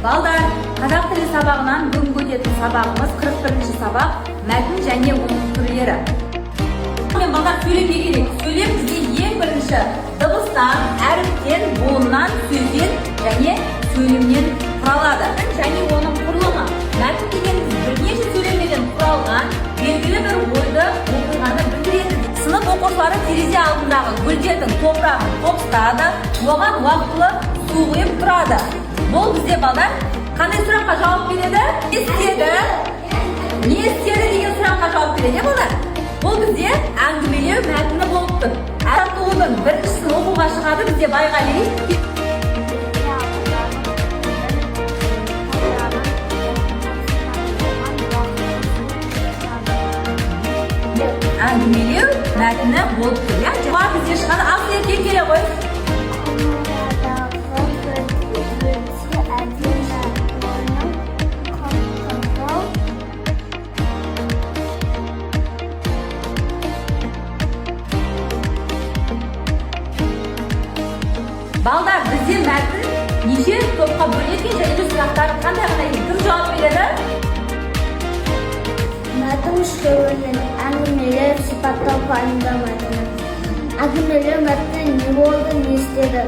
Балдар, қазақ тілі сабағынан бүгінгі өтетін сабағымыз 41-ші сабақ мәтін және оның түрлері. Мен балдар сөйлемге керек. Сөйлем бізге ең бірінші дыбыстан, әріптен, буыннан, сөзден және сөйлемнен құралады. Және оның құрылымы. Мәтін дегеніміз бірнеше сөйлемден құралған белгілі бір ойды оқиғаны білдіреді. Сынып оқушылары терезе алдындағы гүлдердің топырағын қопсытады, оған уақытылы су құйып тұрады. Бұл бізде балдар қандай сұраққа жауап береді? Не істеді деген сұраққа жауап береді, балдар? Бұл бізде әңгімелеу мәтіні болып тұр. Жаттығудың біріншісін оқуға шығады бізде Байғали. Әңгімелеу мәтіні болып тұр. Жауап бізде шығады. Ал еркек келе ғой. Балдар, бізде мәтін неше топқа бөлінген және сұрақтар қандай кім жауап береді? Мәтін үшке бөлінеді. Әңгімелеу, сипаттау, пайымдау мәтіні. Әңгімелеу мәтіні не болды, не істеді?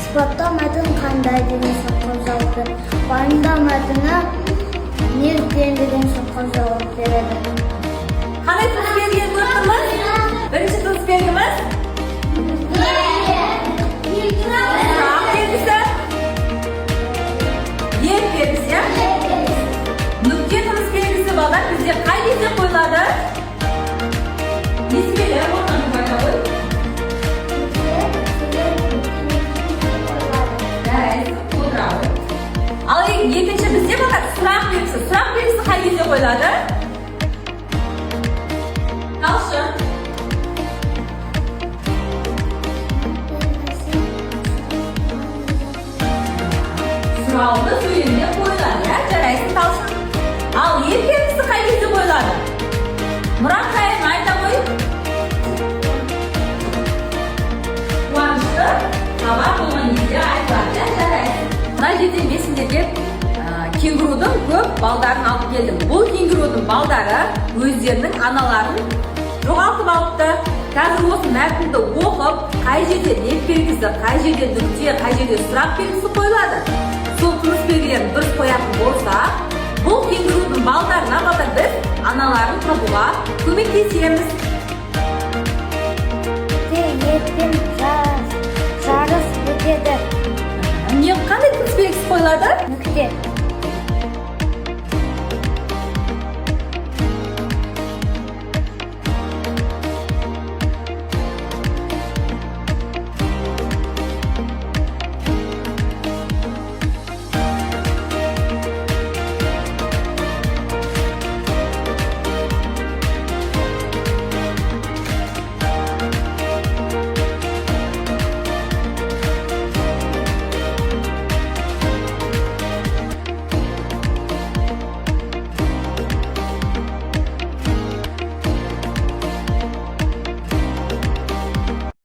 Сипаттау мәтіні қандай деген сұраққа жауап береді. Пайымдау мәтіні неліктен деген сұраққа жауап береді. Қандай тыс белгіні көріп тұрмыз? Бірінші тыс белгіміз? Сұрақ белгісі? Ел белгісі? Нүкте тыныс белгісі балдар бізде қай кезде қойылады? Несібелі орнын қойда ғой. Ал екінші бізде балдар сұрақ белгісі. Сұрақ белгісі қай кезде қойылады? Талшын. Сұрауды сөйлемде қойылады, жарайсың Талшын. Ал екіншісі қай кезде қойылады? Мұрат қайын айта ғой. Қуанышты хабар болған кезде айтылады, жарайсың. Мына жерден бесіндерге кенгурудың көп балдарын алып келдім. Бұл кенгурудың балдары өздерінің аналарын жоғалтып алыпты. Қазір осы мәтінді оқып, қай жерде леп белгісі, қай жерде нүкте, қай жерде сұрақ белгісі қойылады. Сол тыныс белгілерін дұрыс қоятын болса, бұл кенгурудың балдарына балдар біз аналарын табуға көмектесеміз. Ертең жарыс өтеді. Қандай тыныс белгісі қойылады? Нүкте.